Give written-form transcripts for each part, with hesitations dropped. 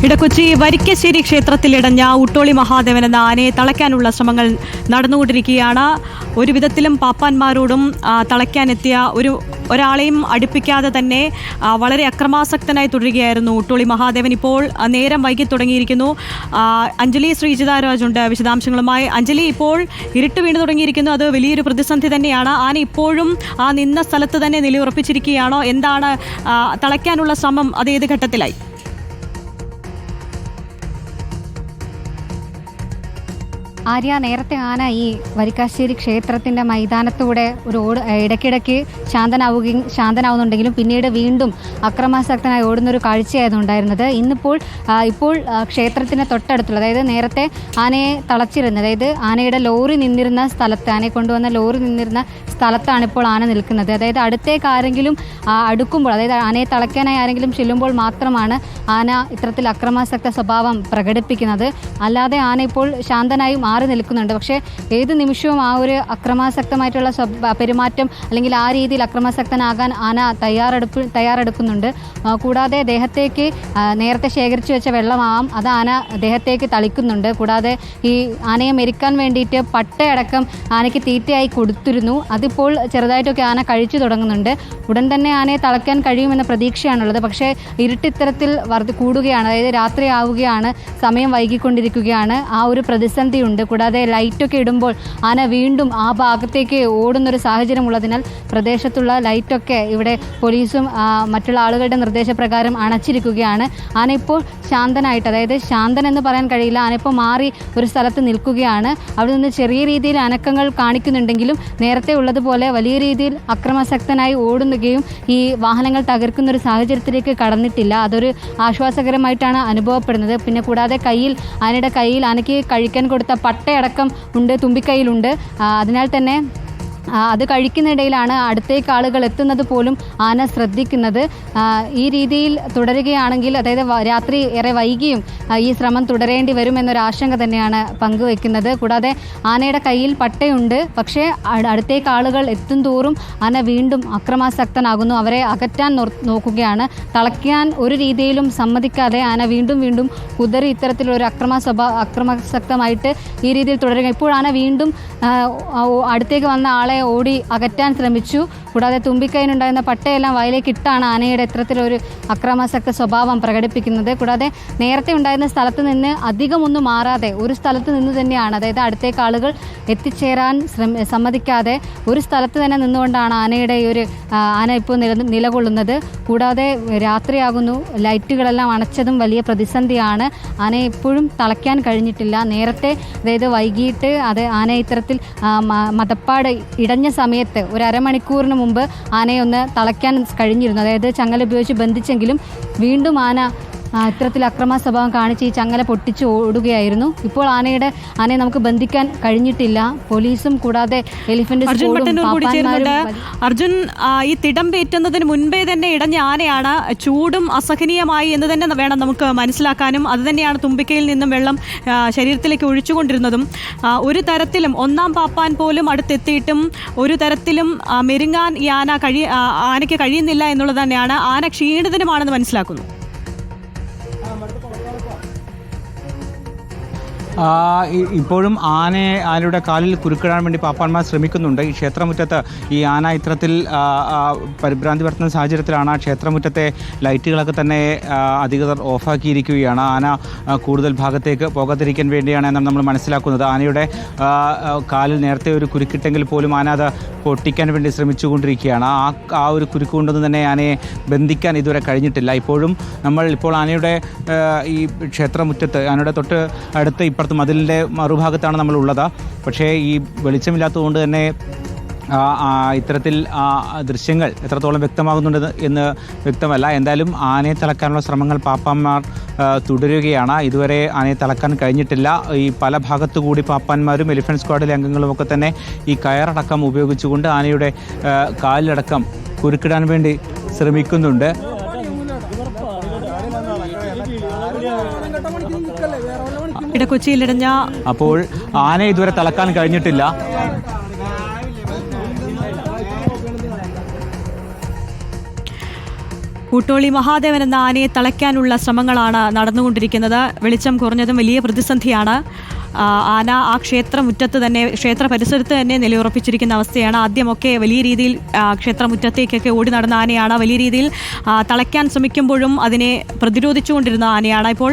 ഇടക്കൊച്ചി വരിക്കശ്ശേരി ക്ഷേത്രത്തിലിടഞ്ഞ ഉട്ടോളി മഹാദേവൻ എന്ന ആനയെ തളയ്ക്കാനുള്ള ശ്രമങ്ങൾ നടന്നുകൊണ്ടിരിക്കുകയാണ്. ഒരു വിധത്തിലും പാപ്പാന്മാരോടും തളയ്ക്കാനെത്തിയ ഒരാളെയും അടുപ്പിക്കാതെ തന്നെ വളരെ അക്രമാസക്തനായി തുടരുകയായിരുന്നു ഉട്ടോളി മഹാദേവൻ. ഇപ്പോൾ നേരം വൈകി തുടങ്ങിയിരിക്കുന്നു. അഞ്ജലി ശ്രീജിതാരാജ് ഉണ്ട് വിശദാംശങ്ങളുമായി. അഞ്ജലി, ഇപ്പോൾ ഇരുട്ട് വീണ് തുടങ്ങിയിരിക്കുന്നു. അത് വലിയൊരു പ്രതിസന്ധി തന്നെയാണ്. ആന ഇപ്പോഴും ആ നിന്ന സ്ഥലത്ത് തന്നെ നിലയുറപ്പിച്ചിരിക്കുകയാണോ? എന്താണ് തളയ്ക്കാനുള്ള ശ്രമം? അത് ഏത് ഘട്ടത്തിലായി? ആര്യ, നേരത്തെ ആന ഈ വരിക്കാശ്ശേരി ക്ഷേത്രത്തിൻ്റെ മൈതാനത്തൂടെ ഇടയ്ക്കിടയ്ക്ക് ശാന്തനാവുന്നുണ്ടെങ്കിലും പിന്നീട് വീണ്ടും അക്രമാസക്തനായി ഓടുന്നൊരു കാഴ്ചയായിരുന്നു ഉണ്ടായിരുന്നത്. ഇപ്പോൾ ക്ഷേത്രത്തിന് തൊട്ടടുത്തുള്ള, അതായത് നേരത്തെ ആനയെ തളച്ചിരുന്നത്, അതായത് ആനയുടെ ലോറി നിന്നിരുന്ന സ്ഥലത്ത്, ആനയെ കൊണ്ടുവന്ന ലോറി നിന്നിരുന്ന സ്ഥലത്താണ് ഇപ്പോൾ ആന നിൽക്കുന്നത്. അതായത് അടുത്തേക്ക് ആരെങ്കിലും അടുക്കുമ്പോൾ, അതായത് ആനയെ തളയ്ക്കാനായി ആരെങ്കിലും ചെല്ലുമ്പോൾ മാത്രമാണ് ആന ഇത്തരത്തിൽ അക്രമാസക്ത സ്വഭാവം പ്രകടിപ്പിക്കുന്നത്. അല്ലാതെ ആന ഇപ്പോൾ ശാന്തനായി മാറി നിൽക്കുന്നുണ്ട്. പക്ഷേ ഏത് നിമിഷവും ആ ഒരു അക്രമാസക്തമായിട്ടുള്ള പെരുമാറ്റം, അല്ലെങ്കിൽ ആ രീതിയിൽ അക്രമാസക്തനാകാൻ ആന തയ്യാറെടുക്കുന്നുണ്ട്. കൂടാതെ ദേഹത്തേക്ക് നേരത്തെ ശേഖരിച്ചു വെച്ച വെള്ളമാവാം, അത് ആന ദേഹത്തേക്ക് തളിക്കുന്നുണ്ട്. കൂടാതെ ഈ ആനയെ മെരിക്കാൻ വേണ്ടിയിട്ട് പട്ടയടക്കം ആനയ്ക്ക് തീറ്റയായി കൊടുത്തിരുന്നു. അതിപ്പോൾ ചെറുതായിട്ടൊക്കെ ആന കഴിച്ചു തുടങ്ങുന്നുണ്ട്. ഉടൻ തന്നെ ആനയെ തളയ്ക്കാൻ കഴിയുമെന്ന പ്രതീക്ഷയാണുള്ളത്. പക്ഷേ ഇരുട്ട് ഇത്തരത്തിൽ കൂടുകയാണ്, അതായത് രാത്രി ആവുകയാണ്, സമയം വൈകിക്കൊണ്ടിരിക്കുകയാണ്. ആ ഒരു പ്രതിസന്ധിയുണ്ട്. കൂടാതെ ലൈറ്റൊക്കെ ഇടുമ്പോൾ ആന വീണ്ടും ആ ഭാഗത്തേക്ക് ഓടുന്നൊരു സാഹചര്യം ഉള്ളതിനാൽ പ്രദേശത്തുള്ള ലൈറ്റൊക്കെ ഇവിടെ പോലീസും മറ്റുള്ള ആളുകളുടെ നിർദ്ദേശപ്രകാരം അണച്ചിരിക്കുകയാണ്. ആന ഇപ്പോൾ ശാന്തനായിട്ട്, അതായത് ശാന്തൻ എന്ന് പറയാൻ കഴിയില്ല, ആന ഇപ്പോൾ മാറി ഒരു സ്ഥലത്ത് നിൽക്കുകയാണ്. അവിടെ നിന്ന് ചെറിയ രീതിയിൽ അനക്കങ്ങൾ കാണിക്കുന്നുണ്ടെങ്കിലും നേരത്തെ ഉള്ളതുപോലെ വലിയ രീതിയിൽ അക്രമാസക്തനായി ഓടുകയും ഈ വാഹനങ്ങൾ തകർക്കുന്ന ഒരു സാഹചര്യത്തിലേക്ക് കടന്നിട്ടില്ല. അതൊരു ആശ്വാസകരമായിട്ടാണ് അനുഭവപ്പെടുന്നത്. പിന്നെ കൂടാതെ ആനയുടെ കയ്യിൽ ആനയ്ക്ക് കഴിക്കാൻ കൊടുത്ത പട്ടയടക്കം ഉണ്ട്, തുമ്പിക്കൈയിലുണ്ട്. അതിനാൽ തന്നെ അത് കഴിക്കുന്നിടയിലാണ് അടുത്തേക്ക് ആളുകൾ എത്തുന്നത് പോലും ആന ശ്രദ്ധിക്കുന്നത്. ഈ രീതിയിൽ തുടരുകയാണെങ്കിൽ, അതായത് രാത്രി ഏറെ വൈകിയും ഈ ശ്രമം തുടരേണ്ടി വരുമെന്നൊരാശങ്ക തന്നെയാണ് പങ്കുവെക്കുന്നത്. കൂടാതെ ആനയുടെ കയ്യിൽ പട്ടയുണ്ട്, പക്ഷേ അടുത്തേക്ക് ആളുകൾ എത്തും തോറും ആന വീണ്ടും അക്രമാസക്തനാകുന്നു. അവരെ അകറ്റാൻ നോക്കുകയാണ്. തളയ്ക്കാൻ ഒരു രീതിയിലും സമ്മതിക്കാതെ ആന വീണ്ടും കുതറി ഇത്തരത്തിലൊരു അക്രമാസക്തമായിട്ട് ഈ രീതിയിൽ തുടരുക. ഇപ്പോൾ ആന വീണ്ടും അടുത്തേക്ക് വന്ന ആളെ ഓടി അകറ്റാൻ ശ്രമിച്ചു. കൂടാതെ തുമ്പിക്കൈയിലുണ്ടായിരുന്ന പട്ടയെല്ലാം വയലേക്ക് ഇട്ടാണ് ആനയുടെ ഇത്തരത്തിലൊരു അക്രമാസക്ത സ്വഭാവം പ്രകടിപ്പിക്കുന്നത്. കൂടാതെ നേരത്തെ ഉണ്ടായിരുന്ന സ്ഥലത്ത് നിന്ന് അധികമൊന്നും മാറാതെ ഒരു സ്ഥലത്ത് നിന്ന് തന്നെയാണ്, അതായത് അടുത്തേക്ക് ആളുകൾ എത്തിച്ചേരാൻ സമ്മതിക്കാതെ ഒരു സ്ഥലത്ത് തന്നെ നിന്നുകൊണ്ടാണ് ആനയുടെ ഈ ഒരു ആന ഇപ്പോൾ നിലകൊള്ളുന്നത്. കൂടാതെ രാത്രിയാകുന്നു, ലൈറ്റുകളെല്ലാം അണച്ചതും വലിയ പ്രതിസന്ധിയാണ്. ആനയെ ഇപ്പോഴും തളയ്ക്കാൻ കഴിഞ്ഞിട്ടില്ല. നേരത്തെ, അതായത് വൈകിട്ട് ആന ഇത്തരത്തിൽ മതപ്പാട് ഇടഞ്ഞ സമയത്ത് ഒരു അരമണിക്കൂറിന് മുമ്പ് ആനയെ ഒന്ന് തളയ്ക്കാൻ കഴിഞ്ഞിരുന്നു. അതായത് ചങ്ങല ഉപയോഗിച്ച് ബന്ധിച്ചെങ്കിലും വീണ്ടും ആന ഇത്തരത്തിൽ അക്രമ സ്വഭാവം കാണിച്ച് ഈ ചങ്ങല പൊട്ടിച്ച് ഓടുകയായിരുന്നു. ഇപ്പോൾ ആനയെ നമുക്ക് ബന്ധിക്കാൻ കഴിഞ്ഞിട്ടില്ല. പോലീസും കൂടാതെ എലിഫന്റ് അർജുൻ, ഈ തിടമ്പേറ്റുന്നതിന് മുൻപേ തന്നെ ഇടഞ്ഞ ആനയാണ്. ചൂടും അസഹനീയമായി എന്ന് തന്നെ വേണം നമുക്ക് മനസ്സിലാക്കാനും. അതുതന്നെയാണ് തുമ്പിക്കയിൽ നിന്നും വെള്ളം ശരീരത്തിലേക്ക് ഒഴിച്ചുകൊണ്ടിരുന്നതും. ഒരു തരത്തിലും ഒന്നാം പാപ്പാൻ പോലും അടുത്തെത്തിയിട്ടും ഒരു തരത്തിലും മെരുങ്ങാൻ ഈ ആനയ്ക്ക് കഴിയുന്നില്ല എന്നുള്ളത് തന്നെയാണ്. ആന ക്ഷീണിതനുമാണെന്ന് മനസ്സിലാക്കുന്നു. ഇപ്പോഴും ആനയുടെ കാലിൽ കുരുക്കിടാൻ വേണ്ടി പാപ്പാന്മാർ ശ്രമിക്കുന്നുണ്ട്. ഈ ക്ഷേത്രമുറ്റത്ത് ഈ ആന ഇത്തരത്തിൽ പരിഭ്രാന്തി പരത്തുന്ന സാഹചര്യത്തിലാണ് ക്ഷേത്രമുറ്റത്തെ ലൈറ്റുകളൊക്കെ തന്നെ അധികൃതർ ഓഫാക്കിയിരിക്കുകയാണ്. ആന കൂടുതൽ ഭാഗത്തേക്ക് പോകാതിരിക്കാൻ വേണ്ടിയാണ് നമ്മൾ മനസ്സിലാക്കുന്നത്. ആനയുടെ കാലിൽ നേരത്തെ ഒരു കുരുക്കിട്ടെങ്കിൽ പോലും ആന അത് പൊട്ടിക്കാൻ വേണ്ടി ശ്രമിച്ചുകൊണ്ടിരിക്കുകയാണ്. ആ ഒരു കുരുക്ക് കൊണ്ടൊന്നും തന്നെ ആനയെ ബന്ധിക്കാൻ ഇതുവരെ കഴിഞ്ഞിട്ടില്ല. ഇപ്പോൾ ആനയുടെ ഈ ക്ഷേത്രമുറ്റത്ത്, ആനയുടെ തൊട്ട് അടുത്ത് ഇപ്പുറത്ത് മതിലിൻ്റെ മറുഭാഗത്താണ് നമ്മളുള്ളത്. പക്ഷേ ഈ വെളിച്ചമില്ലാത്തതുകൊണ്ട് തന്നെ ഇത്തരത്തിൽ ദൃശ്യങ്ങൾ എത്രത്തോളം വ്യക്തമാകുന്നുണ്ട് എന്ന് വ്യക്തമല്ല. എന്തായാലും ആനയെ തളയ്ക്കാനുള്ള ശ്രമങ്ങൾ പാപ്പാന്മാർ തുടരുകയാണ്. ഇതുവരെ ആനയെ തളയ്ക്കാൻ കഴിഞ്ഞിട്ടില്ല. ഈ പല ഭാഗത്തുകൂടി പാപ്പാന്മാരും എലിഫന്റ് സ്ക്വാഡിലെ അംഗങ്ങളുമൊക്കെ തന്നെ ഈ കയറടക്കം ഉപയോഗിച്ചുകൊണ്ട് ആനയുടെ കാലിലടക്കം കുരുക്കിടാൻ വേണ്ടി ശ്രമിക്കുന്നുണ്ട്. ഇടക്കൊച്ചിയിലിടഞ്ഞ അപ്പോൾ ആനയെ ഇതുവരെ തളയ്ക്കാൻ കഴിഞ്ഞിട്ടില്ല. ഊട്ടോളി മഹാദേവൻ എന്ന ആനയെ തളയ്ക്കാനുള്ള ശ്രമങ്ങളാണ് നടന്നുകൊണ്ടിരിക്കുന്നത്. വെളിച്ചം കുറഞ്ഞതും വലിയ പ്രതിസന്ധിയാണ്. ആന ആ ക്ഷേത്രമുറ്റത്ത് തന്നെ, ക്ഷേത്ര പരിസരത്ത് തന്നെ നിലയുറപ്പിച്ചിരിക്കുന്ന അവസ്ഥയാണ്. ആദ്യമൊക്കെ വലിയ രീതിയിൽ ക്ഷേത്രമുറ്റത്തേക്കൊക്കെ ഓടി നടന്ന ആനയാണ്. വലിയ രീതിയിൽ തളയ്ക്കാൻ ശ്രമിക്കുമ്പോഴും അതിനെ പ്രതിരോധിച്ചുകൊണ്ടിരുന്ന ആനയാണ്. ഇപ്പോൾ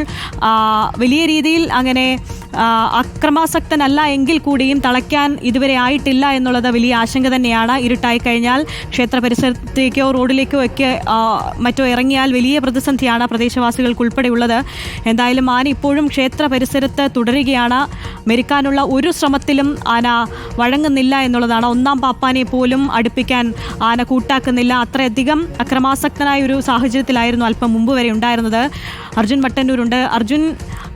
വലിയ രീതിയിൽ അങ്ങനെ അക്രമാസക്തനല്ല എങ്കിൽ കൂടിയും തളയ്ക്കാൻ ഇതുവരെ ആയിട്ടില്ല എന്നുള്ളത് വലിയ ആശങ്ക തന്നെയാണ്. ഇരുട്ടായി കഴിഞ്ഞാൽ ക്ഷേത്ര പരിസരത്തേക്കോ റോഡിലേക്കോ ഒക്കെ മറ്റോ ഇറങ്ങിയാൽ വലിയ പ്രതിസന്ധിയാണ് പ്രദേശവാസികൾക്കുൾപ്പെടെയുള്ളത്. എന്തായാലും ആന ഇപ്പോഴും ക്ഷേത്ര പരിസരത്ത് തുടരുകയാണ്. മെരുക്കാനുള്ള ഒരു ശ്രമത്തിലും ആന വഴങ്ങുന്നില്ല എന്നുള്ളതാണ്. ഒന്നാം പാപ്പാനെ പോലും അടുപ്പിക്കാൻ ആന കൂട്ടാക്കുന്നില്ല. അത്രയധികം അക്രമാസക്തനായ ഒരു സാഹചര്യത്തിലായിരുന്നു അല്പം മുമ്പ് വരെ ഉണ്ടായിരുന്നത്. അർജുൻ മട്ടന്നൂരുണ്ട്. അർജുൻ,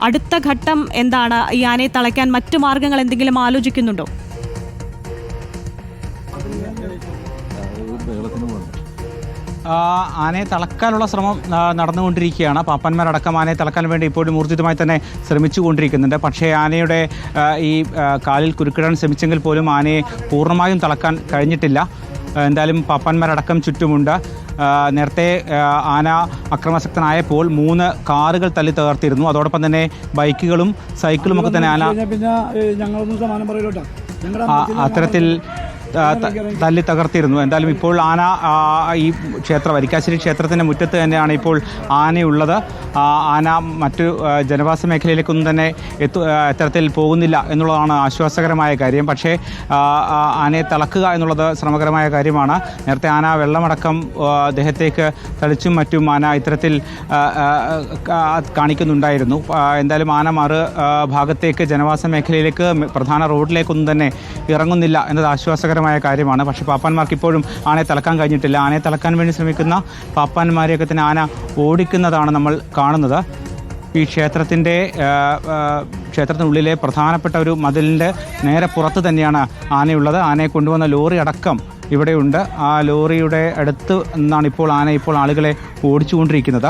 അടുത്ത ഘട്ടം എന്താണ്? ഈ ആനയെ തളയ്ക്കാൻ മറ്റു മാർഗങ്ങൾ എന്തെങ്കിലും ആലോചിക്കുന്നുണ്ടോ? ആനയെ തളക്കാനുള്ള ശ്രമം നടന്നുകൊണ്ടിരിക്കുകയാണ്. പാപ്പന്മാരടക്കം ആനയെ തളക്കാൻ വേണ്ടി ഇപ്പോഴും ഊർജിതമായി തന്നെ ശ്രമിച്ചുകൊണ്ടിരിക്കുന്നുണ്ട്. പക്ഷേ ആനയുടെ ഈ കാലിൽ കുരുക്കിടാൻ ശ്രമിച്ചെങ്കിൽ പോലും ആനയെ പൂർണ്ണമായും തളക്കാൻ കഴിഞ്ഞിട്ടില്ല. എന്തായാലും പാപ്പന്മാരടക്കം ചുറ്റുമുണ്ട്. നേരത്തെ ആന അക്രമാസക്തനായപ്പോൾ 3 കാറുകൾ തല്ലി തകർത്തിരുന്നു. അതോടൊപ്പം തന്നെ ബൈക്കുകളും സൈക്കിളും ഒക്കെ തന്നെ ആന അത്തരത്തിൽ തല്ലി തകർത്തിരുന്നു. എന്തായാലും ഇപ്പോൾ ആന ഈ വരിക്കാശ്ശേരി ക്ഷേത്രത്തിൻ്റെ മുറ്റത്ത് തന്നെയാണ് ഇപ്പോൾ ആനയുള്ളത്. ആന മറ്റു ജനവാസ മേഖലയിലേക്കൊന്നും തന്നെ ഇത്തരത്തിൽ പോകുന്നില്ല എന്നുള്ളതാണ് ആശ്വാസകരമായ കാര്യം. പക്ഷേ ആനയെ തളക്കുക എന്നുള്ളത് ശ്രമകരമായ കാര്യമാണ്. നേരത്തെ ആന വെള്ളമടക്കം ദേഹത്തേക്ക് തളിച്ചും മറ്റും ആന ഇത്തരത്തിൽ കാണിക്കുന്നുണ്ടായിരുന്നു. എന്തായാലും ആന ഭാഗത്തേക്ക് ജനവാസ മേഖലയിലേക്ക് പ്രധാന റോഡിലേക്കൊന്നും തന്നെ ഇറങ്ങുന്നില്ല എന്നത് ആശ്വാസകരമായ കാര്യമാണ്. പക്ഷേ പാപ്പാന്മാർക്ക് ഇപ്പോഴും ആനയെ തളക്കാൻ കഴിഞ്ഞിട്ടില്ല. ആനയെ തളക്കാൻ വേണ്ടി ശ്രമിക്കുന്ന പാപ്പാന്മാരെയൊക്കെ തന്നെ ആന ഓടിക്കുന്നതാണ് നമ്മൾ കാണുന്നത്. ഈ ക്ഷേത്രത്തിനുള്ളിലെ പ്രധാനപ്പെട്ട ഒരു മതിലിൻ്റെ നേരെ പുറത്ത് തന്നെയാണ് ആനയുള്ളത്. ആനയെ കൊണ്ടുവന്ന ലോറി അടക്കം ഇവിടെയുണ്ട്. ആ ലോറിയുടെ അടുത്ത് നിന്നാണ് ഇപ്പോൾ ആന ആളുകളെ ഓടിച്ചുകൊണ്ടിരിക്കുന്നത്.